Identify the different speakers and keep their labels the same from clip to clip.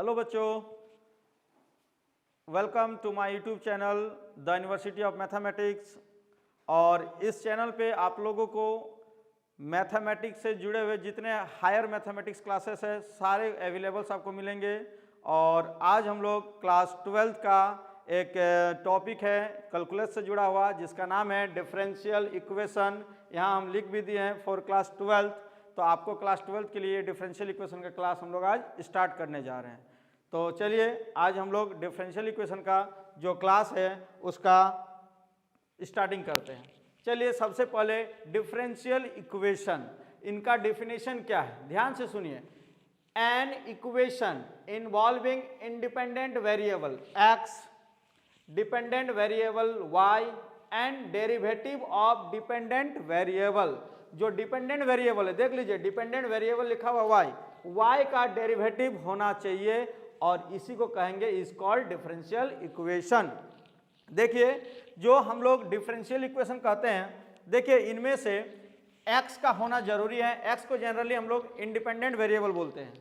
Speaker 1: Hello बच्चों, welcome to my YouTube channel the university of mathematics. और इस channel पे आप लोगों को मैथमेटिक्स से जुड़े हुए जितने हायर मैथमेटिक्स क्लासेस है सारे अवेलेबल्स आपको मिलेंगे। और आज हम लोग क्लास 12th का एक टॉपिक है कैलकुलस से जुड़ा हुआ जिसका नाम है डिफरेंशियल इक्वेशन। यहाँ हम लिख भी दिए हैं फॉर क्लास 12th। तो आपको क्लास 12th के लिए डिफरेंशियल इक्वेशन का क्लास हम लोग आज स्टार्ट करने जा रहे हैं। तो चलिए आज हम लोग डिफरेंशियल इक्वेशन का जो क्लास है उसका स्टार्टिंग करते हैं। चलिए सबसे पहले डिफरेंशियल इक्वेशन, इनका डेफिनेशन क्या है ध्यान से सुनिए। An equation involving independent variable x, dependent variable y and derivative of dependent variable. जो डिपेंडेंट वेरिएबल है देख लीजिए, डिपेंडेंट वेरिएबल लिखा हुआ y का डेरिवेटिव होना चाहिए और इसी को कहेंगे इज कॉल्ड डिफरेंशियल इक्वेशन। देखिए जो हम लोग डिफरेंशियल इक्वेशन कहते हैं, देखिए इनमें से x का होना जरूरी है। x को जनरली हम लोग इंडिपेंडेंट वेरिएबल बोलते हैं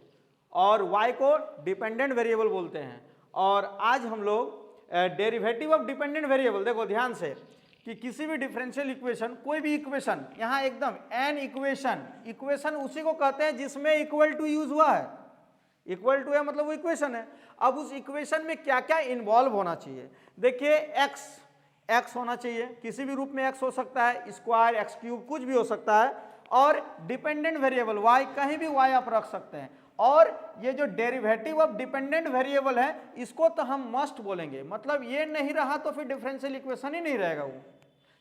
Speaker 1: और y को डिपेंडेंट वेरिएबल बोलते हैं। और आज हम लोग डेरिवेटिव ऑफ डिपेंडेंट वेरिएबल, देखो ध्यान से कि किसी भी डिफरेंशियल इक्वेशन, कोई भी इक्वेशन, यहाँ एकदम एन इक्वेशन, इक्वेशन उसी को कहते हैं जिसमें इक्वल टू यूज हुआ है। इक्वल टू है मतलब वो इक्वेशन है। अब उस इक्वेशन में क्या क्या इन्वॉल्व होना चाहिए, देखिए x होना चाहिए, किसी भी रूप में x हो सकता है, स्क्वायर, एक्स क्यूब, कुछ भी हो सकता है। और डिपेंडेंट वेरिएबल y, कहीं भी y आप रख सकते हैं। और ये जो डेरिवेटिव ऑफ डिपेंडेंट वेरिएबल है इसको तो हम मस्ट बोलेंगे, मतलब ये नहीं रहा तो फिर डिफरेंशियल इक्वेशन ही नहीं रहेगा वो।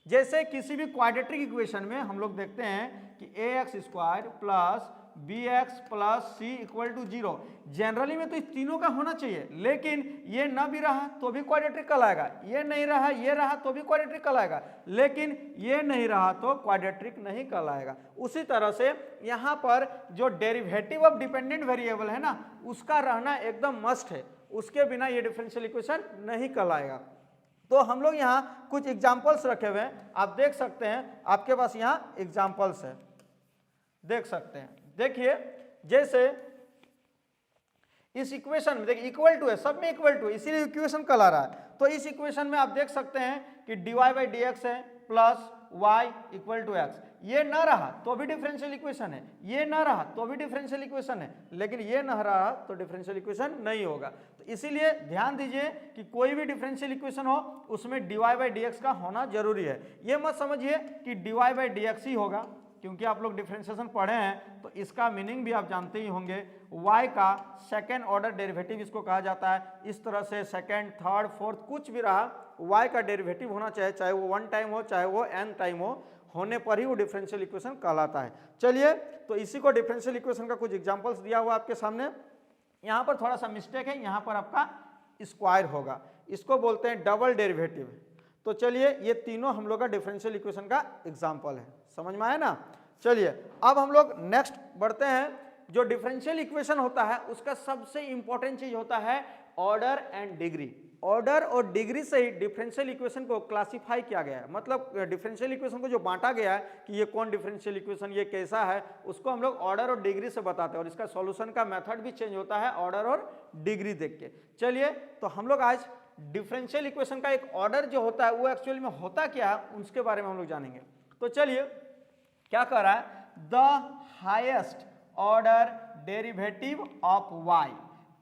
Speaker 1: जैसे किसी भी क्वाड्रेटिक इक्वेशन में हम लोग देखते हैं कि ax square plus bx plus c equal to 0। Generally में तो इस तीनों का होना चाहिए, लेकिन ये ना भी रहा तो भी क्वाड्रेटिक कहलाएगा, ये नहीं रहा, ये रहा तो भी क्वाड्रेटिक कहलाएगा, लेकिन ये नहीं रहा तो क्वाड्रेटिक नहीं कहलाएगा। उसी तरह से यहाँ पर जो डेरिवेटिव ऑफ डिपेंडेंट वेरिएबल है ना, उसका रहना एकदम मस्ट है, उसके बिना ये डिफरेंशियल इक्वेशन नहीं कहलाएगा। तो हम लोग यहाँ कुछ एग्जाम्पल्स रखे हुए हैं, आप देख सकते हैं, आपके पास यहाँ एग्जाम्पल्स है, देख सकते हैं। देखिए जैसे इस इक्वेशन में देखिए इक्वल टू है, सब में इक्वल टू, इसीलिए इक्वेशन कहला रहा है। तो इस इक्वेशन में आप देख सकते हैं कि dy बाई डी एक्स है plus y equal to X. ये ना रहा तो भी डिफरेंशियल इक्वेशन है, ये ना रहा तो भी डिफरेंशियल इक्वेशन है, लेकिन ये ना रहा तो डिफरेंशियल इक्वेशन नहीं होगा। तो इसीलिए ध्यान दीजिए कि कोई भी डिफरेंशियल इक्वेशन हो उसमें dy बाई डी एक्स का होना जरूरी है। ये मत समझिए कि dy बाई डी एक्स ही होगा, क्योंकि आप लोग डिफरेंशिएशन पढ़े हैं तो इसका मीनिंग भी आप जानते ही होंगे। y का सेकेंड ऑर्डर डेरिवेटिव इसको कहा जाता है। इस तरह से सेकेंड, थर्ड, फोर्थ कुछ भी रहा, y का डेरिवेटिव होना चाहिए, चाहे वो 1 टाइम हो चाहे वो n टाइम हो, होने पर ही वो डिफरेंशियल इक्वेशन कहलाता है। चलिए तो इसी को डिफरेंशियल इक्वेशन का कुछ एग्जांपल्स दिया हुआ आपके सामने। यहाँ पर थोड़ा सा मिस्टेक है, यहाँ पर आपका स्क्वायर होगा, इसको बोलते हैं डबल डेरिवेटिव। तो चलिए ये तीनों हम लोग का डिफरेंशियल इक्वेशन का एग्जांपल है, समझ में आया ना। चलिए अब हम लोग नेक्स्ट बढ़ते हैं। जो डिफरेंशियल इक्वेशन होता है उसका सबसे इंपॉर्टेंट चीज होता है ऑर्डर एंड डिग्री। ऑर्डर और डिग्री से ही डिफरेंशियल इक्वेशन को क्लासिफाई किया गया है, मतलब डिफरेंशियल इक्वेशन को जो बांटा गया है कि ये कौन डिफरेंशियल इक्वेशन, ये कैसा है, उसको हम लोग ऑर्डर और डिग्री से बताते हैं। और इसका सॉल्यूशन का मेथड भी चेंज होता है ऑर्डर और डिग्री देख के। चलिए तो हम लोग आज डिफरेंशियल इक्वेशन का एक ऑर्डर जो होता है वो एक्चुअली में होता क्या है उसके बारे में हम लोग जानेंगे। तो चलिए क्या कर रहा है, the highest order derivative of y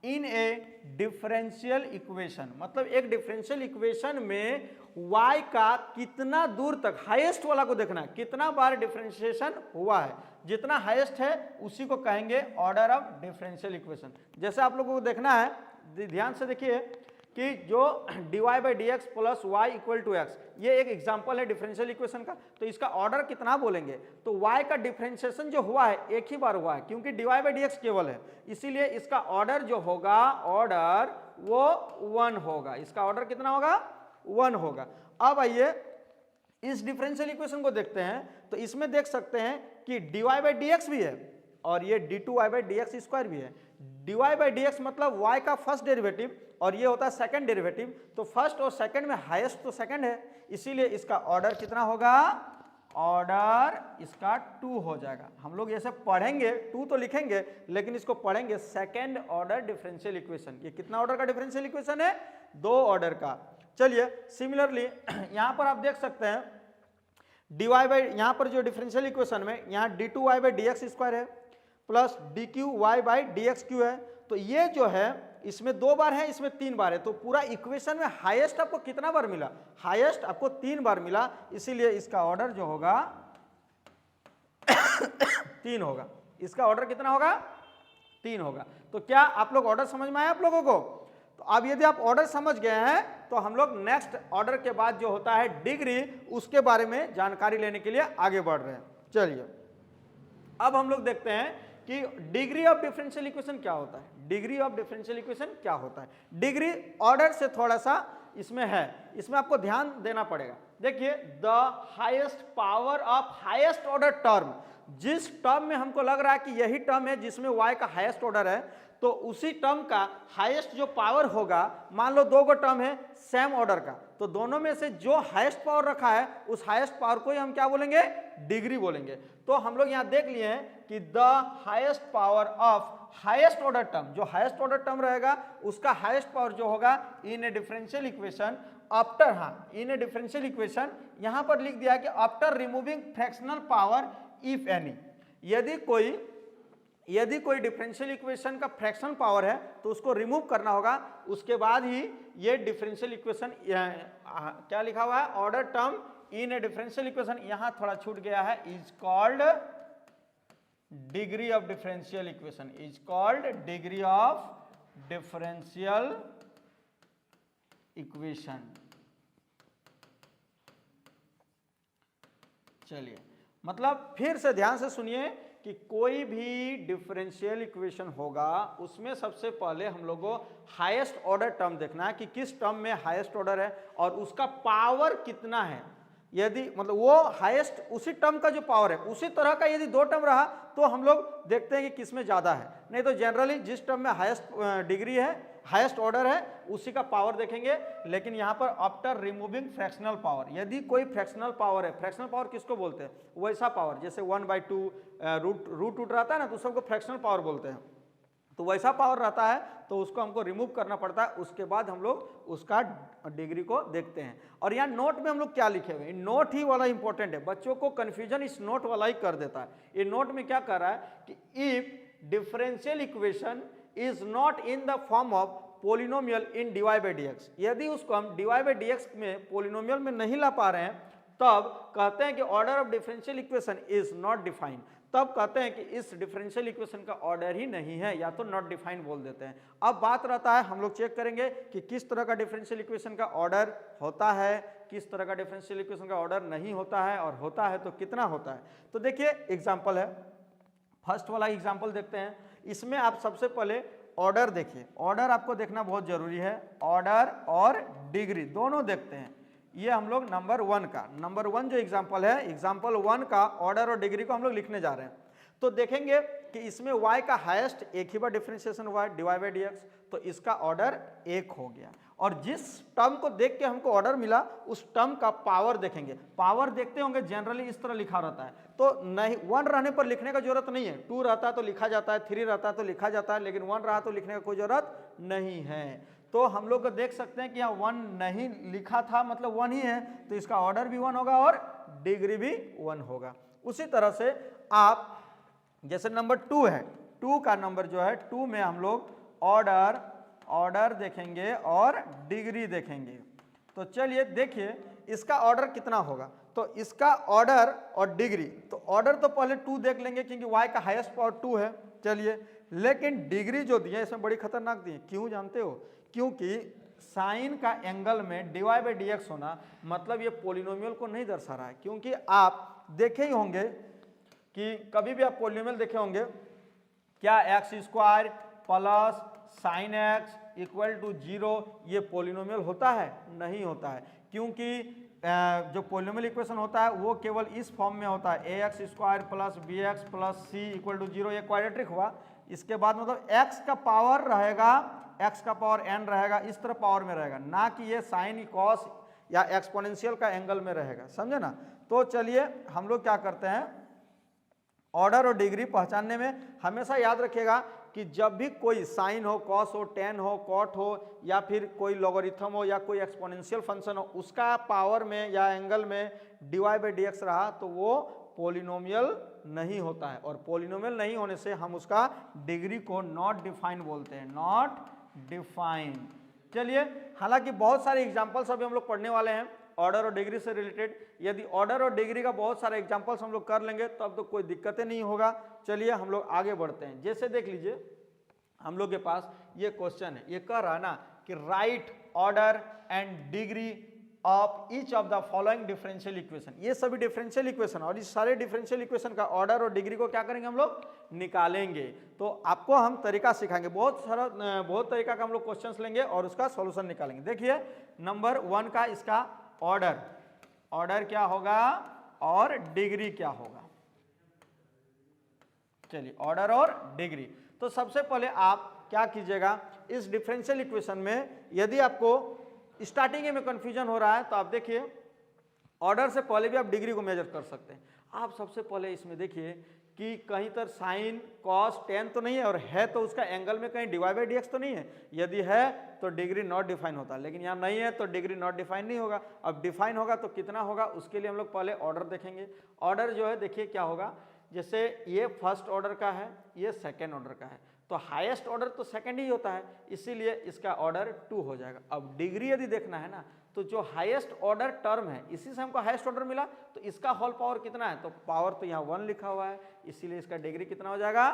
Speaker 1: in A differential equation, मतलब एक डिफरेंशियल इक्वेशन में y का कितना दूर तक, हाईएस्ट वाला को देखना है, कितना बार डिफरेंशिएशन हुआ है, जितना हाईएस्ट है उसी को कहेंगे ऑर्डर ऑफ डिफरेंशियल इक्वेशन। जैसे आप लोगों को देखना है, ध्यान से देखिए कि जो dy by D X plus Y equal to X, ये एक एग्जांपल है डिफरेंशियल इक्वेशन का। तो इसका ऑर्डर कितना बोलेंगे, तो y का डिफरेंशिएशन जो हुआ है एक ही बार हुआ है, क्योंकि dy बाई डी एक्स केवल है, इसीलिए इसका ऑर्डर जो होगा, ऑर्डर वो 1 होगा। इसका ऑर्डर कितना होगा, 1 होगा। अब आइए इस डिफरेंशियल इक्वेशन को देखते हैं। तो इसमें देख सकते हैं कि dy बाई डी एक्स भी है और ये d2y by D X square भी है। dy बाई डी एक्स मतलब y का फर्स्ट डेरिवेटिव और ये होता है सेकंड डेरिवेटिव। तो फर्स्ट और सेकंड में हाईएस्ट तो सेकंड है, इसीलिए इसका ऑर्डर कितना होगा, ऑर्डर इसका 2 हो जाएगा। हम लोग ऐसे पढ़ेंगे, 2 तो लिखेंगे लेकिन इसको पढ़ेंगे सेकेंड ऑर्डर डिफरेंशियल इक्वेशन। ये कितना ऑर्डर का डिफरेंशियल इक्वेशन है? 2 ऑर्डर का। चलिए सिमिलरली यहां पर आप देख सकते हैं dy बाई, यहां पर जो डिफरेंशियल इक्वेशन में यहाँ d2y by D X square है plus dqy by D X cube है। तो ये जो है इसमें 2 बार है, इसमें 3 बार है, तो पूरा इक्वेशन में हाईएस्ट आपको कितना बार मिला? हाईएस्ट आपको 3 बार मिला, इसीलिए इसका ऑर्डर जो होगा 3 होगा। इसका ऑर्डर कितना होगा? 3 होगा। तो क्या आप लोग ऑर्डर समझ में आया आप लोगों को? तो अब यदि आप ऑर्डर समझ गए हैं तो हम लोग नेक्स्ट ऑर्डर के बाद जो होता है डिग्री, उसके बारे में जानकारी लेने के लिए आगे बढ़ रहे हैं। चलिए अब हम लोग देखते हैं कि डिग्री ऑफ डिफरेंशियल इक्वेशन क्या होता है। डिग्री ऑफ डिफरेंशियल इक्वेशन क्या होता है? डिग्री ऑर्डर से थोड़ा सा इसमें है, इसमें आपको ध्यान देना पड़ेगा। देखिए the highest power of highest order term, जिस टर्म में हमको लग रहा है कि यही टर्म है जिसमें y का हाईएस्ट ऑर्डर है, तो उसी टर्म का हाईएस्ट जो पावर होगा, मान लो 2 गो टर्म है सेम ऑर्डर का, तो दोनों में से जो हाईएस्ट पावर रखा है उस हाईएस्ट पावर को ही हम क्या बोलेंगे? डिग्री बोलेंगे। तो हम लोग यहां देख लिए हैं कि the highest power of highest order term, जो हाईएस्ट ऑर्डर टर्म रहेगा उसका हाईएस्ट पावर जो होगा इन ए डिफरेंशियल इक्वेशन आफ्टर, हाँ इन ए डिफरेंशियल इक्वेशन यहां पर लिख दिया कि after removing fractional power if any. यदि कोई डिफरेंशियल इक्वेशन का फ्रैक्शनल पावर है तो उसको रिमूव करना होगा, उसके बाद ही ये डिफरेंशियल इक्वेशन, क्या लिखा हुआ है? Order term in A differential equation, यहां थोड़ा छूट गया है, is called degree of differential equation, is called degree of differential equation. चलिए मतलब फिर से ध्यान से सुनिए कि कोई भी डिफरेंशियल इक्वेशन होगा उसमें सबसे पहले हम लोगों को हाईएस्ट ऑर्डर टर्म देखना है कि किस टर्म में हाईएस्ट ऑर्डर है और उसका पावर कितना है। यदि मतलब वो हाईएस्ट उसी टर्म का जो पावर है उसी तरह का यदि 2 टर्म रहा तो हम लोग देखते हैं कि किसमें ज़्यादा है, नहीं तो जनरली जिस टर्म में हाईएस्ट डिग्री है, हाईएस्ट ऑर्डर है, उसी का पावर देखेंगे। लेकिन यहाँ पर आफ्टर रिमूविंग फ्रैक्शनल पावर, यदि कोई फ्रैक्शनल पावर है, फ्रैक्शनल पावर किसको बोलते हैं? वैसा पावर जैसे 1/2 रूट रहता है ना, तो सबको फ्रैक्शनल पावर बोलते हैं। तो वैसा पावर रहता है तो उसको हमको रिमूव करना पड़ता है, उसके बाद हम लोग उसका डिग्री को देखते हैं। और यहाँ नोट में हम लोग क्या लिखे हुए, नोट ही वाला इंपॉर्टेंट है, बच्चों को कंफ्यूजन इस नोट वाला ही कर देता है। ये नोट में क्या कर रहा है कि if differential equation is not in the form of polynomial in dy by D x, यदि उसको हम dy बाई डी एक्स में पोलिनोमियल में नहीं ला पा रहे हैं तब कहते हैं कि order of differential equation is not defined, तब कहते हैं कि इस डिफरेंशियल इक्वेशन का ऑर्डर ही नहीं है, या तो नॉट डिफाइंड बोल देते हैं। अब बात रहता है, हम लोग चेक करेंगे कि किस तरह का डिफरेंशियल इक्वेशन का ऑर्डर होता है, किस तरह का डिफरेंशियल इक्वेशन का ऑर्डर नहीं होता है, और होता है तो कितना होता है। तो देखिए एग्जाम्पल है, फर्स्ट वाला एग्जाम्पल देखते हैं। इसमें आप सबसे पहले ऑर्डर देखिए, ऑर्डर आपको देखना बहुत जरूरी है, ऑर्डर और डिग्री दोनों देखते हैं। ये हम लोग नंबर 1 जो एग्जाम्पल है, एग्जाम्पल 1 का ऑर्डर और डिग्री को हम लोग लिखने जा रहे हैं। तो देखेंगे कि इसमें y का हाईएस्ट एक ही बार डिफरेंशिएशन हुआ है dy बाई डी एक्स, तो इसका ऑर्डर 1 हो गया। और जिस टर्म को देख के हमको ऑर्डर मिला उस टर्म का पावर देखेंगे। पावर देखते होंगे जनरली इस तरह लिखा रहता है, तो नहीं 1 रहने पर लिखने का जरूरत नहीं है, 2 रहता है तो लिखा जाता है, 3 रहता है तो लिखा जाता है, लेकिन 1 रहा तो लिखने का कोई जरूरत नहीं है। तो हम लोग को देख सकते हैं कि यहाँ 1 नहीं लिखा था, मतलब 1 ही है, तो इसका ऑर्डर भी 1 होगा और डिग्री भी 1 होगा। उसी तरह से आप जैसे नंबर 2 है, 2 का नंबर जो है 2 में हम लोग ऑर्डर देखेंगे और डिग्री देखेंगे। तो चलिए देखिए इसका ऑर्डर कितना होगा, तो इसका ऑर्डर और डिग्री, तो ऑर्डर तो पहले 2 देख लेंगे क्योंकि y का हाईएस्ट पावर 2 है। चलिए, लेकिन डिग्री जो दी है इसमें बड़ी खतरनाक दी है, क्यों जानते हो? क्योंकि साइन का एंगल में dy बाई डी एक्स होना मतलब ये पोलिनोमियल को नहीं दर्शा रहा है। क्योंकि आप देखे ही होंगे कि कभी भी आप पोलिनोमियल देखे होंगे, क्या X square plus sine X equal to 0 ये पोलिनोमियल होता है? नहीं होता है, क्योंकि जो पोलिनोमियल इक्वेशन होता है वो केवल इस फॉर्म में होता है, A X square plus B X plus C equal to 0, ये क्वाड्रेटिक हुआ। इसके बाद मतलब x का पावर रहेगा, x का पावर n रहेगा, इस तरह पावर में रहेगा, ना कि ये साइन कॉस या एक्सपोनेंशियल का एंगल में रहेगा, समझे ना। तो चलिए हम लोग क्या करते हैं, ऑर्डर और डिग्री पहचानने में हमेशा याद रखिएगा कि जब भी कोई साइन हो, कॉस हो, टेन हो, कॉट हो, या फिर कोई लॉगरिथम हो या कोई एक्सपोनेंशियल फंक्शन हो, उसका पावर में या एंगल में dy बाई dx रहा तो वो पॉलिनोमियल नहीं होता है, और पॉलिनोमियल नहीं होने से हम उसका डिग्री को नॉट डिफाइन बोलते हैं, नॉट डिफाइन। चलिए, हालांकि बहुत सारे एग्जांपल्स अभी हम लोग पढ़ने वाले हैं ऑर्डर और डिग्री से रिलेटेड। यदि ऑर्डर और डिग्री का बहुत सारे एग्जांपल्स हम लोग कर लेंगे तब तो कोई दिक्कतें नहीं होगा। चलिए हम लोग आगे बढ़ते हैं। जैसे देख लीजिए हम लोग के पास ये क्वेश्चन है, ये कह रहा है ना कि right order and degree of each of the following differential equation. ये सभी डिफरेंशियल इक्वेशन और इस सारे डिफरेंशियल इक्वेशन का ऑर्डर और डिग्री को क्या करेंगे, हम लोग निकालेंगे। तो आपको हम तरीका सिखाएंगे, बहुत तरीका का हम लोग क्वेश्चंस लेंगे और उसका सॉल्यूशन निकालेंगे। देखिए नंबर 1 का इसका ऑर्डर क्या होगा और डिग्री क्या होगा। चलिए ऑर्डर और डिग्री, तो सबसे पहले आप क्या कीजिएगा, इस डिफरेंशियल इक्वेशन में यदि आपको स्टार्टिंग में कंफ्यूजन हो रहा है तो आप देखिए ऑर्डर से पहले भी आप डिग्री को मेजर कर सकते हैं। आप सबसे पहले इसमें देखिए कि कहीं तर साइन कॉस टेन तो नहीं है, और है तो उसका एंगल में कहीं dy बाई dx तो नहीं है। यदि है तो डिग्री नॉट डिफाइन होता है, लेकिन यहाँ नहीं है तो डिग्री नॉट डिफाइन नहीं होगा। अब डिफाइन होगा तो कितना होगा, उसके लिए हम लोग पहले ऑर्डर देखेंगे। ऑर्डर जो है देखिए क्या होगा, जैसे ये फर्स्ट ऑर्डर का है, ये सेकेंड ऑर्डर का है, तो हाईएस्ट ऑर्डर तो सेकंड ही होता है, इसीलिए इसका ऑर्डर 2 हो जाएगा। अब डिग्री यदि देखना है ना, तो जो हाईएस्ट ऑर्डर टर्म है इसी से हमको हाईएस्ट ऑर्डर मिला, तो इसका होल पावर कितना है, तो पावर तो यहाँ 1 लिखा हुआ है, इसीलिए इसका डिग्री कितना हो जाएगा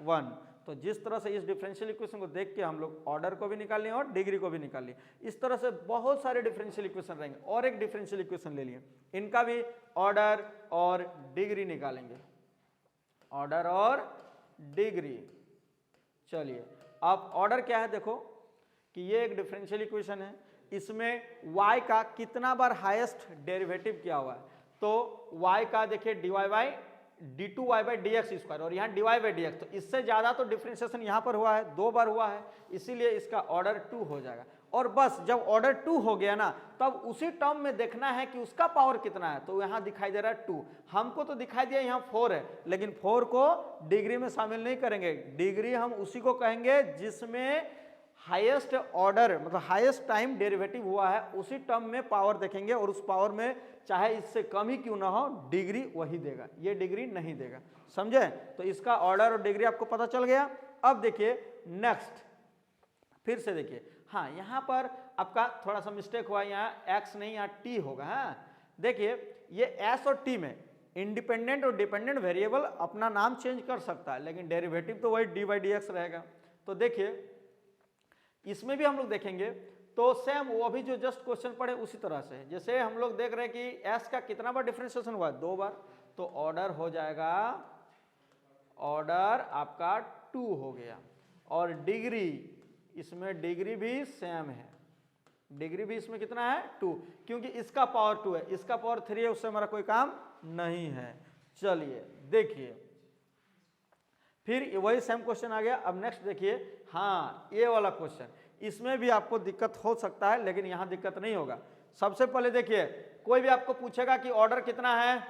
Speaker 1: 1। तो जिस तरह से इस डिफरेंशियल इक्वेशन को देख के हम लोग ऑर्डर को भी निकाल लिए और डिग्री को भी निकाल लिए, इस तरह से बहुत सारे डिफरेंशियल इक्वेशन रहेंगे। और एक डिफरेंशियल इक्वेशन ले लिए, इनका भी ऑर्डर और डिग्री निकालेंगे, ऑर्डर और डिग्री। चलिए अब ऑर्डर क्या है, देखो कि ये एक डिफरेंशियल इक्वेशन है, इसमें y का कितना बार हाईएस्ट डेरिवेटिव किया हुआ है, तो y का देखिए dy by d2y by dx square, और यहाँ dy बाई dx, तो इससे ज्यादा तो डिफरेंशिएशन यहाँ पर हुआ है, 2 बार हुआ है, इसीलिए इसका ऑर्डर 2 हो जाएगा। और बस जब ऑर्डर 2 हो गया ना, तब उसी टर्म में देखना है कि उसका पावर कितना है, तो यहाँ दिखाई दे रहा है 2, हमको तो दिखाई दिया यहाँ 4 है, लेकिन 4 को डिग्री में शामिल नहीं करेंगे। डिग्री हम उसी को कहेंगे जिसमें हाईएस्ट ऑर्डर मतलब हाईएस्ट टाइम डेरिवेटिव हुआ है, उसी टर्म में पावर देखेंगे, और उस पावर में चाहे इससे कम ही क्यों ना हो डिग्री वही देगा, ये डिग्री नहीं देगा, समझे। तो इसका ऑर्डर और डिग्री आपको पता चल गया। अब देखिए नेक्स्ट, फिर से देखिए, हाँ यहाँ पर आपका थोड़ा सा मिस्टेक हुआ, यहाँ x नहीं यहाँ t होगा। हाँ देखिए ये s और t में इंडिपेंडेंट और डिपेंडेंट वेरिएबल अपना नाम चेंज कर सकता है, लेकिन डेरिवेटिव तो वही dy बाई dx रहेगा। तो देखिए इसमें भी हम लोग देखेंगे तो सेम वो अभी जो जस्ट क्वेश्चन पढ़े उसी तरह से, जैसे हम लोग देख रहे हैं कि s का कितना बार डिफरेंशिएशन हुआ है, 2 बार, तो ऑर्डर हो जाएगा, ऑर्डर आपका 2 हो गया। और डिग्री, इसमें डिग्री भी सेम है, डिग्री भी इसमें कितना है 2, क्योंकि इसका पावर 2 है, इसका पावर 3 है, उससे हमारा कोई काम नहीं है। चलिए देखिए फिर वही सेम क्वेश्चन आ गया। अब नेक्स्ट देखिए, हाँ ये वाला क्वेश्चन, इसमें भी आपको दिक्कत हो सकता है, लेकिन यहाँ दिक्कत नहीं होगा। सबसे पहले देखिए कोई भी आपको पूछेगा कि ऑर्डर कितना है,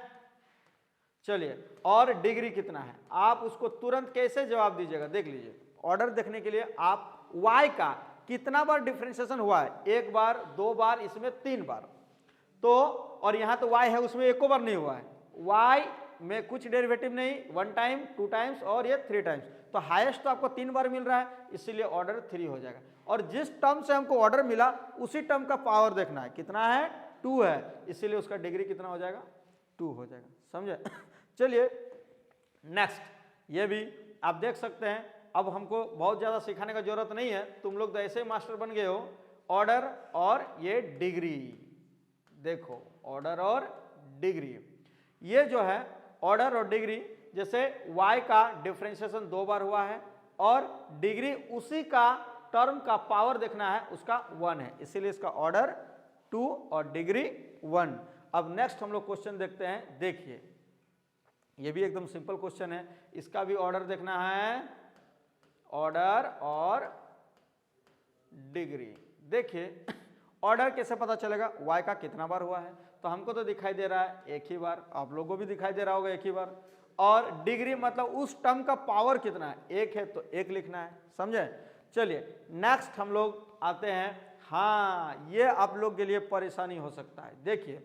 Speaker 1: चलिए और डिग्री कितना है, आप उसको तुरंत कैसे जवाब दीजिएगा, देख लीजिए। ऑर्डर देखने के लिए आप y का कितना बार डिफरेंशिएशन हुआ है, 1 बार 2 बार, इसमें 3 बार, तो और यहाँ तो y है उसमें 1 बार नहीं हुआ है, y में कुछ डेरिवेटिव नहीं, 1 टाइम 2 टाइम्स और ये 3 टाइम्स, तो हाईएस्ट तो आपको 3 बार मिल रहा है, इसीलिए ऑर्डर 3 हो जाएगा। और जिस टर्म से हमको ऑर्डर मिला उसी टर्म का पावर देखना है, कितना है 2 है, इसीलिए उसका डिग्री कितना हो जाएगा 2 हो जाएगा, समझे। चलिए नेक्स्ट, ये भी आप देख सकते हैं। अब हमको बहुत ज़्यादा सिखाने का जरूरत नहीं है, तुम लोग तो ऐसे ही मास्टर बन गए हो। ऑर्डर और ये डिग्री, देखो ऑर्डर और डिग्री, ये जो है ऑर्डर और डिग्री, जैसे y का डिफरेंशिएशन 2 बार हुआ है और डिग्री उसी का टर्म का पावर देखना है, उसका 1 है, इसीलिए इसका ऑर्डर 2 और डिग्री 1। अब नेक्स्ट हम लोग क्वेश्चन देखते हैं। देखिए ये भी एकदम सिंपल क्वेश्चन है, इसका भी ऑर्डर देखना है, ऑर्डर और डिग्री। देखिए ऑर्डर कैसे पता चलेगा, y का कितना बार हुआ है, तो हमको तो दिखाई दे रहा है एक ही बार, आप लोगों को भी दिखाई दे रहा होगा एक ही बार। और डिग्री मतलब उस टर्म का पावर कितना है, एक है तो एक लिखना है, समझे। चलिए नेक्स्ट हम लोग आते हैं, हाँ ये आप लोग के लिए परेशानी हो सकता है। देखिए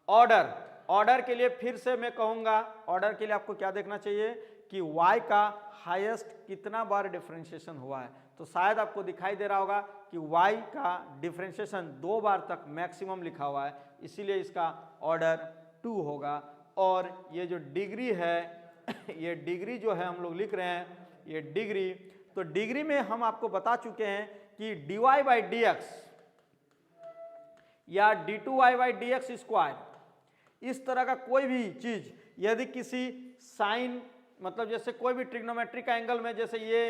Speaker 1: ऑर्डर, ऑर्डर के लिए फिर से मैं कहूंगा, ऑर्डर के लिए आपको क्या देखना चाहिए कि y का हाईएस्ट कितना बार डिफरेंशिएशन हुआ है, तो शायद आपको दिखाई दे रहा होगा कि y का डिफरेंशिएशन 2 बार तक मैक्सिमम लिखा हुआ है, इसीलिए इसका ऑर्डर 2 होगा। और ये जो डिग्री है ये डिग्री जो है हम लोग लिख रहे हैं ये डिग्री, तो डिग्री में हम आपको बता चुके हैं कि dy बाई डी एक्स या d2y by D X square, इस तरह का कोई भी चीज यदि किसी साइन मतलब जैसे कोई भी ट्रिग्नोमेट्री का एंगल में जैसे ये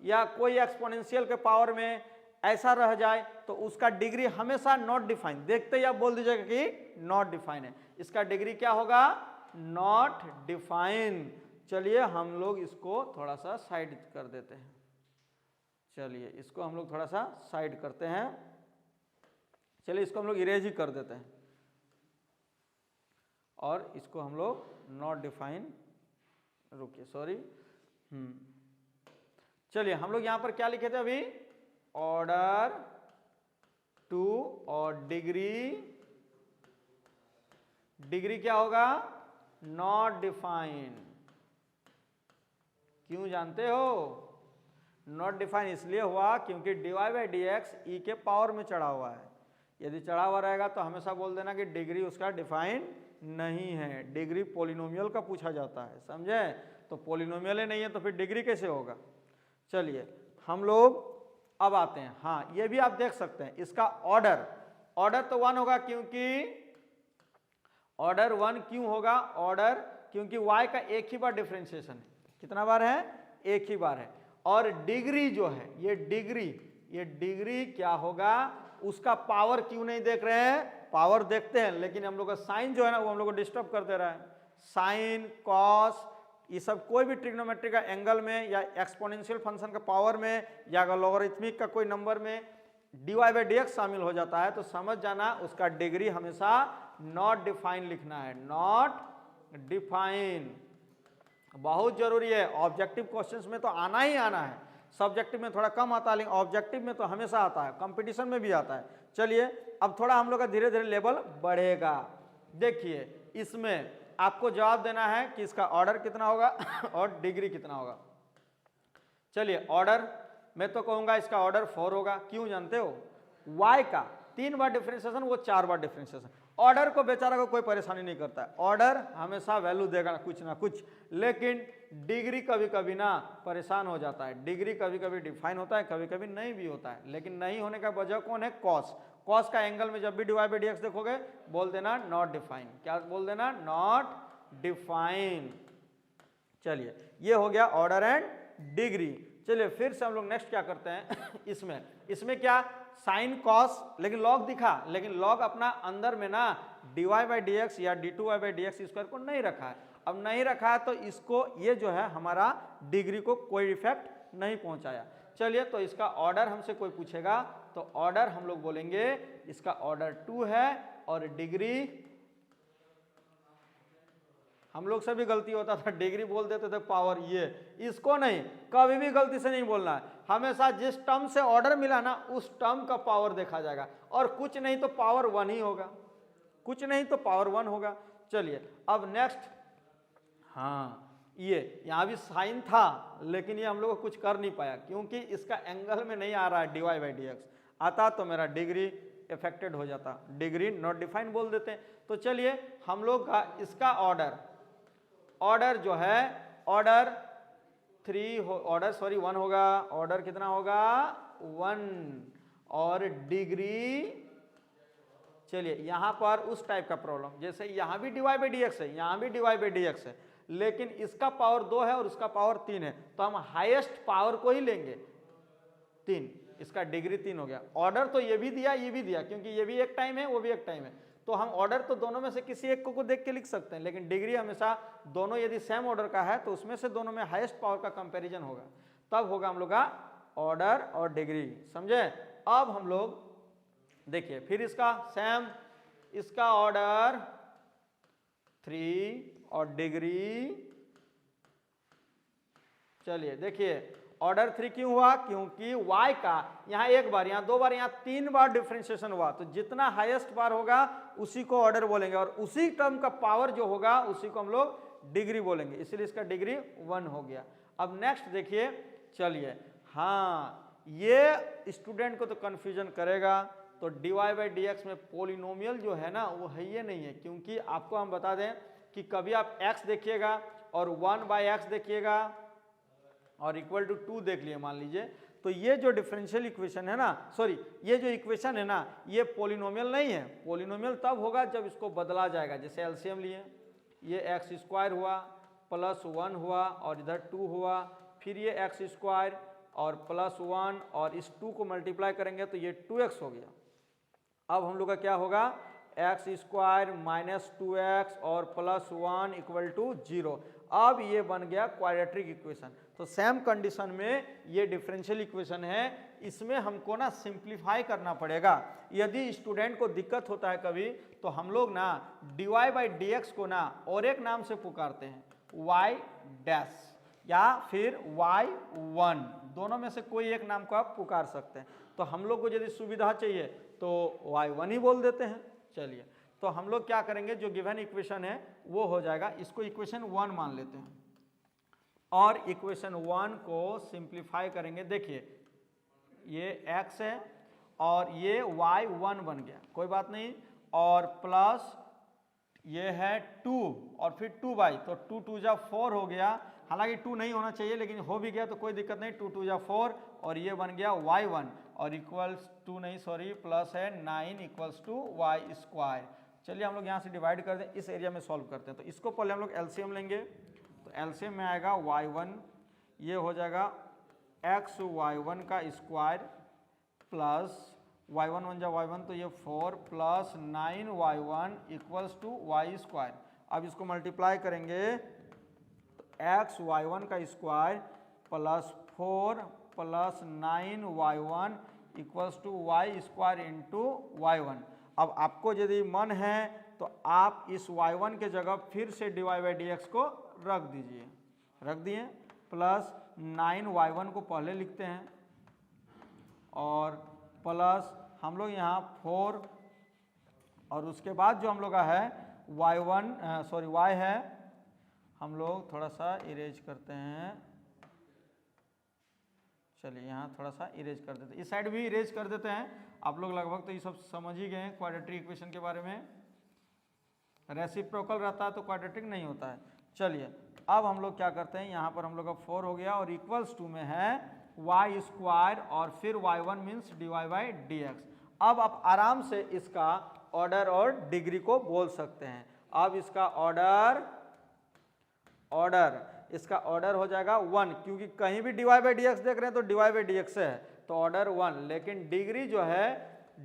Speaker 1: या कोई एक्सपोनेंशियल के पावर में ऐसा रह जाए तो उसका डिग्री हमेशा नॉट डिफाइन, देखते ही आप बोल दीजिएगा कि नॉट डिफाइन है, इसका डिग्री क्या होगा, नॉट डिफाइन। चलिए हम लोग इसको थोड़ा सा साइड कर देते हैं, चलिए इसको हम लोग थोड़ा सा साइड करते हैं, चलिए इसको हम लोग इरेज ही कर देते हैं और इसको हम लोग नॉट डिफाइन, रुकिए सॉरी, चलिए हम लोग यहां पर क्या लिखे थे अभी, ऑर्डर 2 और डिग्री, डिग्री क्या होगा, नॉट डिफाइन। क्यों जानते हो, नॉट डिफाइन इसलिए हुआ क्योंकि dy बाई डी एक्स ई के पावर में चढ़ा हुआ है, यदि चढ़ा हुआ रहेगा तो हमेशा बोल देना कि डिग्री उसका डिफाइन नहीं है, डिग्री पोलिनोमियल का पूछा जाता है, समझे, तो पोलिनोमियल ही नहीं है तो फिर डिग्री कैसे होगा। चलिए हम लोग अब आते हैं, हाँ ये भी आप देख सकते हैं इसका ऑर्डर, ऑर्डर तो 1 होगा क्योंकि ऑर्डर 1 क्यों होगा, ऑर्डर क्योंकि y का एक ही बार डिफरेंशिएशन है, कितना बार है, एक ही बार है। और डिग्री जो है ये डिग्री क्या होगा, उसका पावर क्यों नहीं देख रहे हैं, पावर देखते हैं लेकिन हम लोग का साइन जो है ना वो हम लोग को डिस्टर्ब कर दे रहा है, साइन कॉस ये सब कोई भी ट्रिग्नोमेट्री का एंगल में या एक्सपोनेंशियल फंक्शन का पावर में या लॉगरिथमिक का कोई नंबर में dy बाई डी एक्स शामिल हो जाता है तो समझ जाना उसका डिग्री हमेशा नॉट डिफाइन लिखना है, नॉट डिफाइन, बहुत जरूरी है। ऑब्जेक्टिव क्वेश्चंस में तो आना ही आना है, सब्जेक्टिव में थोड़ा कम आता है लेकिन ऑब्जेक्टिव में तो हमेशा आता है, कंपटीशन में भी आता है। चलिए अब थोड़ा हम लोग का धीरे धीरे लेवल बढ़ेगा। देखिए इसमें आपको जवाब देना है कि इसका ऑर्डर कितना होगा और डिग्री कितना होगा। चलिए ऑर्डर मैं तो कहूंगा इसका ऑर्डर 4 होगा, क्यों जानते हो, y का 3 बार डिफरेंशिएशन वो 4 बार डिफरेंशिएशन, ऑर्डर को बेचारा को कोई परेशानी नहीं करता है, ऑर्डर हमेशा वैल्यू देगा कुछ ना कुछ, लेकिन डिग्री कभी कभी ना परेशान हो जाता है, डिग्री कभी कभी डिफाइन होता है कभी कभी नहीं भी होता है, लेकिन नहीं होने का वजह कौन है, कॉस, कॉस का एंगल में जब भी dy बाई डी एक्स देखोगे बोल देना नॉट डिफाइन, क्या बोल देना, नॉट डिफाइन। चलिए ये हो गया ऑर्डर एंड डिग्री। चलिए फिर से हम लोग नेक्स्ट क्या करते हैं इसमें क्या साइन कॉस, लेकिन लॉग दिखा, लेकिन लॉग अपना अंदर में ना dy बाई डी एक्स या d2y by D X square को नहीं रखा है, अब नहीं रखा है तो इसको ये जो है हमारा डिग्री को कोई इफेक्ट नहीं पहुंचाया। चलिए तो इसका ऑर्डर हमसे कोई पूछेगा तो ऑर्डर हम लोग बोलेंगे इसका ऑर्डर 2 है और डिग्री, हम लोग से भी गलती होता था, डिग्री बोल देते थे पावर, ये इसको नहीं, कभी भी गलती से नहीं बोलना है, हमेशा जिस टर्म से ऑर्डर मिला ना उस टर्म का पावर देखा जाएगा, और कुछ नहीं तो पावर 1 ही होगा, कुछ नहीं तो पावर 1 होगा। चलिए अब नेक्स्ट, हाँ ये यहाँ भी साइन था लेकिन ये हम लोग को कुछ कर नहीं पाया क्योंकि इसका एंगल में नहीं आ रहा है dy बाई डी एक्स, आता तो मेरा डिग्री इफेक्टेड हो जाता, डिग्री नॉट डिफाइन बोल देते हैं। तो चलिए हम लोग का इसका ऑर्डर जो है ऑर्डर 1 होगा, ऑर्डर कितना होगा 1 और डिग्री, चलिए यहां पर उस टाइप का प्रॉब्लम जैसे यहां भी dy बाई डी एक्स है, यहां भी dy बाई डी एक्स है, लेकिन इसका पावर 2 है और उसका पावर 3 है तो हम हाईएस्ट पावर को ही लेंगे 3, इसका डिग्री 3 हो गया। ऑर्डर तो ये भी दिया क्योंकि ये भी एक टाइम है वो भी एक टाइम है, तो हम ऑर्डर तो दोनों में से किसी एक को देख के लिख सकते हैं, लेकिन डिग्री हमेशा दोनों यदि सेम ऑर्डर का है तो उसमें से दोनों में हाईएस्ट पावर का कंपैरिजन होगा, तब होगा हम लोग का ऑर्डर और डिग्री, समझे। अब हम लोग देखिए फिर इसका सेम, इसका ऑर्डर 3 और डिग्री, चलिए देखिए ऑर्डर 3 क्यों हुआ, क्योंकि y का यहाँ एक बार, यहाँ 2 बार, यहाँ 3 बार डिफरेंशिएशन हुआ, तो जितना हाईएस्ट बार होगा उसी को ऑर्डर बोलेंगे, और उसी टर्म का पावर जो होगा उसी को हम लोग डिग्री बोलेंगे, इसलिए इसका डिग्री 1 हो गया। अब नेक्स्ट देखिए, चलिए हाँ ये स्टूडेंट को तो कंफ्यूजन करेगा, तो dy बाई डी एक्स में पोलिनोमियल जो है ना वो है ये नहीं है, क्योंकि आपको हम बता दें कि कभी आप x देखिएगा और 1 बाई एक्स देखिएगा और इक्वल टू 2 देख लिए मान लीजिए, तो ये जो डिफरेंशियल इक्वेशन है ना, सॉरी ये जो इक्वेशन है ना ये पोलिनोमियल नहीं है। पोलिनोमियल तब होगा जब इसको बदला जाएगा, जैसे एलसीएम लिए, ये एक्स स्क्वायर हुआ प्लस 1 हुआ और इधर 2 हुआ, फिर ये एक्स स्क्वायर और प्लस 1 और इस 2 को मल्टीप्लाई करेंगे तो ये 2x हो गया। अब हम लोग का क्या होगा, एक्स स्क्वायर माइनस 2x और प्लस 1 इक्वल टू 0। अब ये बन गया क्वाड्रेटिक इक्वेशन। तो सेम कंडीशन में ये डिफरेंशियल इक्वेशन है, इसमें हमको ना सिंप्लीफाई करना पड़ेगा। यदि स्टूडेंट को दिक्कत होता है कभी, तो हम लोग ना dy बाई डी एक्स को ना और एक नाम से पुकारते हैं, y डैश या फिर y1, दोनों में से कोई एक नाम को आप पुकार सकते हैं। तो हम लोग को यदि सुविधा चाहिए तो y1 ही बोल देते हैं। चलिए तो हम लोग क्या करेंगे, जो गिवन इक्वेशन है वो हो जाएगा, इसको इक्वेशन 1 मान लेते हैं और इक्वेशन 1 को सिंप्लीफाई करेंगे। देखिए ये x है और ये y1 बन गया, कोई बात नहीं, और प्लस ये है 2 और फिर 2 बाई, तो 2 2 जा 4 हो गया, हालांकि 2 नहीं होना चाहिए लेकिन हो भी गया तो कोई दिक्कत नहीं, 2 2 जा 4 और ये बन गया y1 और इक्वल्स टू नहीं सॉरी प्लस है 9 इक्वल्स टू वाई स्क्वायर। चलिए हम लोग यहाँ से डिवाइड कर दें, इस एरिया में सॉल्व करते हैं। तो इसको पहले हम लोग एलसीएम लेंगे, तो एलसीएम में आएगा y1, ये हो जाएगा x y1 का स्क्वायर प्लस y1 1 जा y1 तो ये 4 plus 9y1 equals to Y square. अब इसको मल्टीप्लाई करेंगे तो x y1 का square plus 4 plus 9y1 equals to Y square into y1। अब आपको यदि मन है तो आप इस y1 के जगह फिर से dy बाई डी एक्स को रख दीजिए, रख दिए, प्लस 9y1 को पहले लिखते हैं और प्लस हम लोग यहाँ 4 और उसके बाद जो हम लोग का है y है, हम लोग थोड़ा सा इरेज करते हैं। चलिए यहाँ थोड़ा सा इरेज कर देते हैं, इस साइड भी इरेज कर देते हैं। आप लोग लगभग तो ये सब समझ ही गए हैं क्वाड्रेटिक इक्वेशन के बारे में। रेसिप्रोकल रहता है तो क्वाड्रेटिक नहीं होता है। चलिए अब हम लोग क्या करते हैं, यहाँ पर हम लोग का 4 हो गया और इक्वल्स टू में है वाई स्क्वायर और फिर y1 means dy by D x. अब आप आराम से इसका ऑर्डर और डिग्री को बोल सकते हैं। अब इसका इसका ऑर्डर हो जाएगा 1, क्योंकि कहीं भी dy बाई डी एक्स देख रहे हैं तो dy बाई डी एक्स है तो ऑर्डर 1, लेकिन डिग्री जो है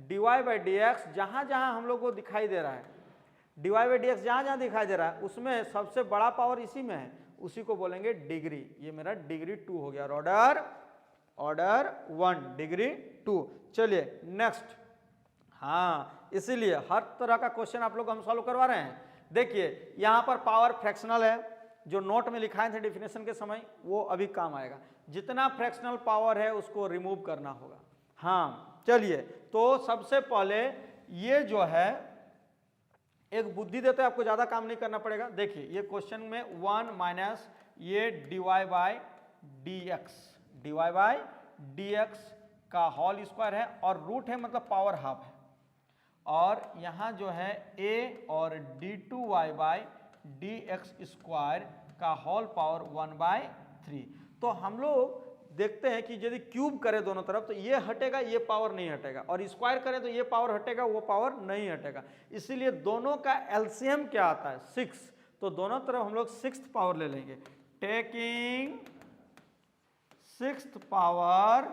Speaker 1: dy बाई डी एक्स जहाँ जहाँ हम लोग को दिखाई दे रहा है, dy बाई डी एक्स जहाँ जहाँ दिखाई दे रहा है उसमें सबसे बड़ा पावर इसी में है, उसी को बोलेंगे डिग्री। ये मेरा डिग्री 2 हो गया और ऑर्डर 1 डिग्री 2। चलिए नेक्स्ट, हाँ इसीलिए हर तरह का क्वेश्चन आप लोग हम सॉल्व करवा रहे हैं। देखिए यहाँ पर पावर फ्रैक्शनल है, जो नोट में लिखाए थे डेफिनेशन के समय वो अभी काम आएगा। जितना फ्रैक्शनल पावर है उसको रिमूव करना होगा। हाँ चलिए तो सबसे पहले ये जो है एक बुद्धि देते हैं, आपको ज़्यादा काम नहीं करना पड़ेगा। देखिए ये क्वेश्चन में 1 माइनस ये dy बाई डी एक्स का होल स्क्वायर है और रूट है मतलब पावर हाफ है, और यहाँ जो है a और d2y by D X square का होल पावर 1/3। तो हम लोग देखते हैं कि यदि क्यूब करें दोनों तरफ तो ये हटेगा, ये पावर नहीं हटेगा, और स्क्वायर करें तो ये पावर हटेगा, वो पावर नहीं हटेगा। इसीलिए दोनों का एलसीएम क्या आता है 6, तो दोनों तरफ हम लोग 6th पावर ले लेंगे, taking 6th power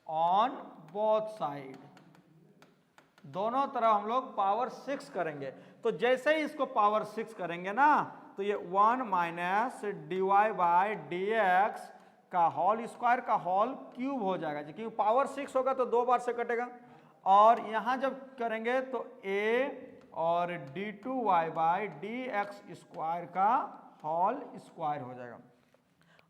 Speaker 1: on both side. दोनों तरफ हम लोग पावर 6 करेंगे। तो जैसे ही इसको पावर 6 करेंगे ना तो ये 1 minus dy by D x का होल स्क्वायर का होल क्यूब हो जाएगा, क्योंकि पावर 6 होगा तो 2 बार से कटेगा। और यहाँ जब करेंगे तो a और d2y by D X square का होल स्क्वायर हो जाएगा।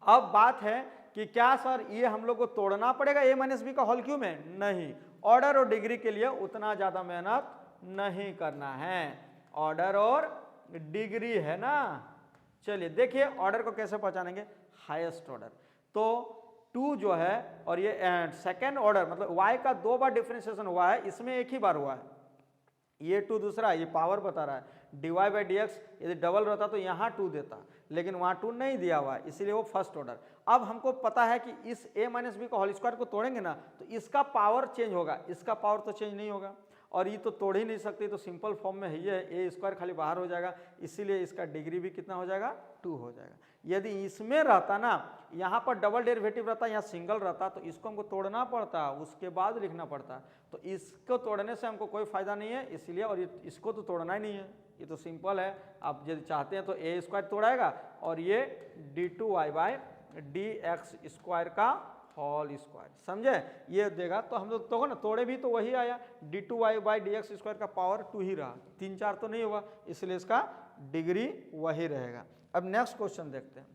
Speaker 1: अब बात है कि क्या सर ये हम लोग को तोड़ना पड़ेगा a माइनस बी का होल क्यूब में? नहीं, ऑर्डर और डिग्री के लिए उतना ज़्यादा मेहनत नहीं करना है, ऑर्डर और डिग्री है ना। चलिए देखिए ऑर्डर को कैसे पहचानेंगे, हाईएस्ट ऑर्डर तो 2 जो है, और ये सेकेंड ऑर्डर मतलब y का 2 बार डिफरेंशिएशन हुआ है, इसमें एक ही बार हुआ है, ये 2 दूसरा, ये पावर बता रहा है, dy बाई डी एक्स यदि डबल रहता तो यहाँ 2 देता, लेकिन वहाँ 2 नहीं दिया हुआ है, इसीलिए वो फर्स्ट ऑर्डर। अब हमको पता है कि इस a माइनस बी का होल स्क्वायर को तोड़ेंगे ना तो इसका पावर चेंज होगा, इसका पावर तो चेंज नहीं होगा, और ये तो तोड़ ही नहीं सकती, तो सिंपल फॉर्म में ही है, ए स्क्वायर खाली बाहर हो जाएगा, इसीलिए इसका डिग्री भी कितना हो जाएगा, 2 हो जाएगा। यदि इसमें रहता ना, यहाँ पर डबल डेरिवेटिव रहता, यहाँ सिंगल रहता, तो इसको हमको तोड़ना पड़ता, उसके बाद लिखना पड़ता, तो इसको तोड़ने से हमको कोई फायदा नहीं है, इसलिए, और इसको तो तोड़ना ही नहीं है, ये तो सिंपल है। आप यदि चाहते हैं तो ए स्क्वायर तोड़ाएगा और ये d2y by D X square का होल स्क्वायर, समझे, ये देगा, तो हम लोग तो ना तोड़े भी तो वही आया, d2y by D X square का पावर 2 ही रहा, 3 4 तो नहीं हुआ, इसलिए इसका डिग्री वही रहेगा। अब नेक्स्ट क्वेश्चन देखते हैं।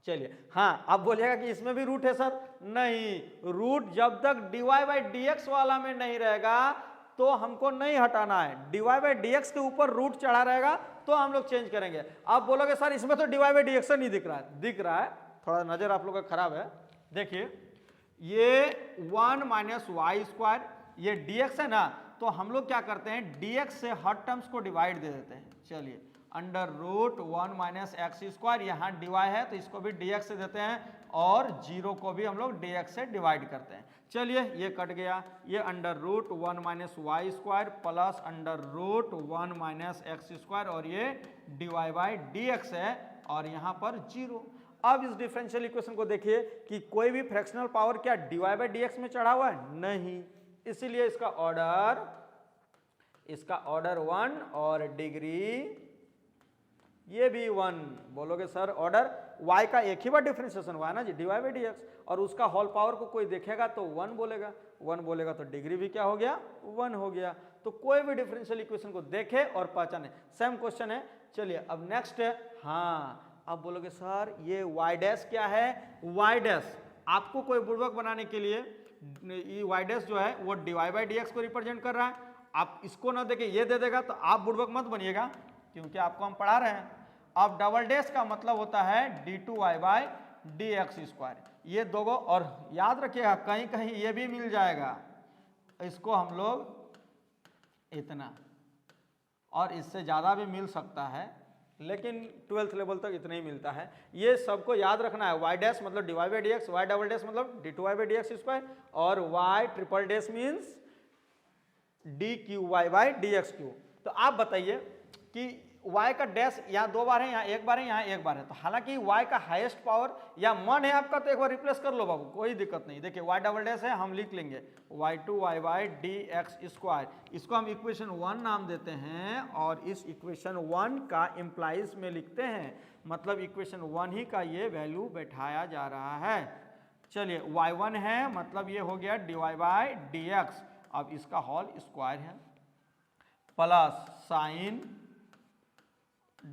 Speaker 1: चलिए, हाँ आप बोलिएगा कि इसमें भी रूट है सर, नहीं, रूट जब तक dy बाई डी एक्स वाला में नहीं रहेगा तो हमको नहीं हटाना है, dy बाई डी एक्स के ऊपर रूट चढ़ा रहेगा तो हम लोग चेंज करेंगे। आप बोलोगे सर इसमें तो dy बाई डी एक्स नहीं दिख रहा है, दिख रहा है, थोड़ा नजर आप लोग का खराब है। देखिए ये 1 माइनस वाई स्क्वायर, ये dx है ना, तो हम लोग क्या करते हैं dx से हर टर्म्स को डिवाइड दे देते हैं। चलिए under root 1 minus X square, यहाँ dy है तो इसको भी dx से देते हैं, और 0 को भी हम लोग dx से डिवाइड करते हैं। चलिए ये कट गया, ये under root 1 minus Y square plus under root 1 minus X square, और ये dy बाई डी एक्स है, और यहाँ पर 0। अब इस डिफरेंशियल इक्वेशन को देखिए कि कोई भी फ्रैक्शनल पावर क्या dy बाई डी एक्स में चढ़ा हुआ है? नहीं, इसीलिए इसका ऑर्डर 1 और डिग्री ये भी 1। बोलोगे सर ऑर्डर y का एक ही बार डिफरेंशिएशन हुआ है ना जी, dy बाई डी एक्स, और उसका होल पावर को कोई देखेगा तो 1 बोलेगा, 1 बोलेगा तो डिग्री भी क्या हो गया, 1 हो गया। तो कोई भी डिफरेंशियल इक्वेशन को देखे और पहचाने, सेम क्वेश्चन है। चलिए अब नेक्स्ट है, हाँ अब बोलोगे सर ये y डैश क्या है, y डैश आपको कोई बुड़बक बनाने के लिए ये y डैश जो है वो dy बाई डी एक्स को रिप्रेजेंट कर रहा है, आप इसको ना देके ये दे देगा तो आप बुड़बक मत बनिएगा, क्योंकि आपको हम पढ़ा रहे हैं। अब डबल डैश का मतलब होता है d2y by D X square, ये दोगो, और याद रखिएगा कहीं कहीं ये भी मिल जाएगा, इसको हम लोग इतना, और इससे ज़्यादा भी मिल सकता है, लेकिन 12th लेवल तक इतना ही मिलता है। ये सबको याद रखना है, y डैश मतलब dy by D x, y double dash मतलब d2y by D X square, और y triple dash means dqy by D X Q. तो आप बताइए कि y का डैश यहाँ 2 बार है, यहाँ 1 बार है, यहाँ 1 बार है, तो हालांकि y का हाईएस्ट पावर या 1 है आपका, तो एक बार रिप्लेस कर लो बाबू, कोई दिक्कत नहीं। देखिए y डबल डैश है, हम लिख लेंगे y2y by D X square, इसको हम इक्वेशन 1 नाम देते हैं, और इस इक्वेशन 1 का इम्प्लाइज में लिखते हैं, मतलब इक्वेशन 1 ही का ये वैल्यू बैठाया जा रहा है। चलिए y1 है, मतलब ये हो गया dy बाई डी एक्स, अब इसका होल स्क्वायर है, plus sign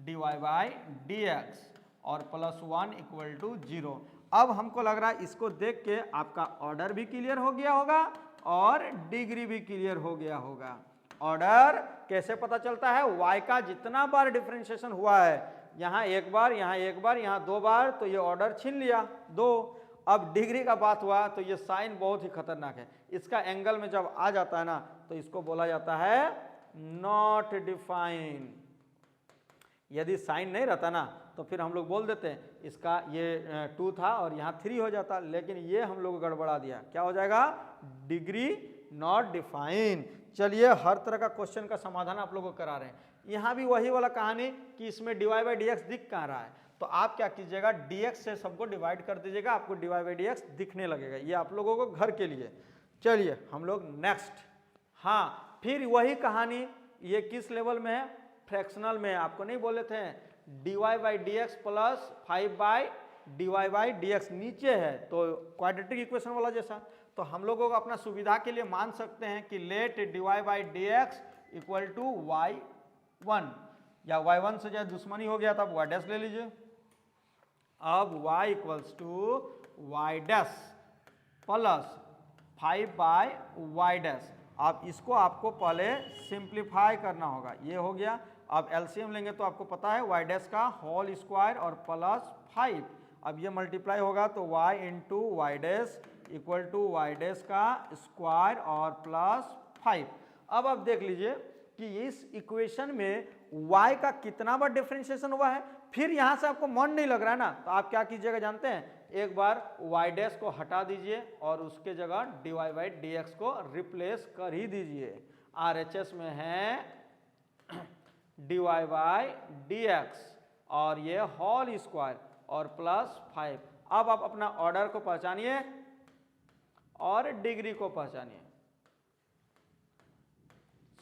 Speaker 1: dy by D x, और प्लस 1 इक्वल टू 0। अब हमको लग रहा है इसको देख के आपका ऑर्डर भी क्लियर हो गया होगा और डिग्री भी क्लियर हो गया होगा। ऑर्डर कैसे पता चलता है, y का जितना बार डिफरेंशिएशन हुआ है, यहाँ 1 बार, यहाँ 1 बार, यहाँ 2 बार, तो ये ऑर्डर छीन लिया 2। अब डिग्री का बात हुआ तो ये साइन बहुत ही खतरनाक है, इसका एंगल में जब आ जाता है ना तो इसको बोला जाता है नॉट डिफाइन। यदि साइन नहीं रहता ना तो फिर हम लोग बोल देते हैं इसका ये 2 था और यहाँ 3 हो जाता, लेकिन ये हम लोग गड़बड़ा दिया, क्या हो जाएगा, डिग्री नॉट डिफाइन। चलिए हर तरह का क्वेश्चन का समाधान आप लोगों को करा रहे हैं। यहाँ भी वही वाला कहानी कि इसमें dy बाई डी एक्स दिख कहाँ रहा है, तो आप क्या कीजिएगा dx से सबको डिवाइड कर दीजिएगा, आपको dy बाई डी एक्स दिखने लगेगा। ये आप लोगों को घर के लिए। चलिए हम लोग नेक्स्ट, हाँ फिर वही कहानी, ये किस लेवल में है, फ्रैक्शनल में। आपको नहीं बोले थे dy by D X plus 5 by dy by dx नीचे है तो क्वाड्रेटिक इक्वेशन वाला जैसा, तो हम लोगों को अपना सुविधा के लिए मान सकते हैं कि let dy by dx equal to y1, या y1 से जो दुश्मनी हो गया था y डैश ले लीजिए। अब y equals to y dash plus 5 by y dash. अब इसको आपको पहले सिंप्लीफाई करना होगा, ये हो गया। अब एलसीएम लेंगे तो आपको पता है y डैश का होल स्क्वायर और प्लस 5, अब ये मल्टीप्लाई होगा तो y into Y dash equal to Y dash का स्क्वायर और प्लस 5। अब आप देख लीजिए कि इस इक्वेशन में y का कितना बार डिफरेंशिएशन हुआ है। फिर यहाँ से आपको मन नहीं लग रहा है ना, तो आप क्या कीजिएगा जानते हैं, एक बार y डैश को हटा दीजिए और उसके जगह dy बाई dx को रिप्लेस कर ही दीजिए। RHS में है dy बाई dx और ये होल स्क्वायर और प्लस 5। अब आप अपना ऑर्डर को पहचानिए और डिग्री को पहचानिए।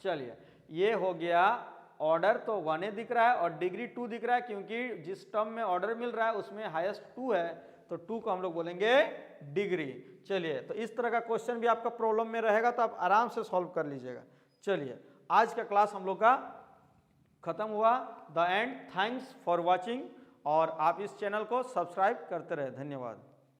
Speaker 1: चलिए, ये हो गया, ऑर्डर तो 1 दिख रहा है और डिग्री 2 दिख रहा है, क्योंकि जिस टर्म में ऑर्डर मिल रहा है उसमें हाईएस्ट 2 है, तो 2 को हम लोग बोलेंगे डिग्री। चलिए, तो इस तरह का क्वेश्चन भी आपका प्रॉब्लम में रहेगा तो आप आराम से सॉल्व कर लीजिएगा। चलिए, आज का क्लास हम लोग का खत्म हुआ, the end. Thanks for watching, और आप इस चैनल को सब्सक्राइब करते रहे। धन्यवाद।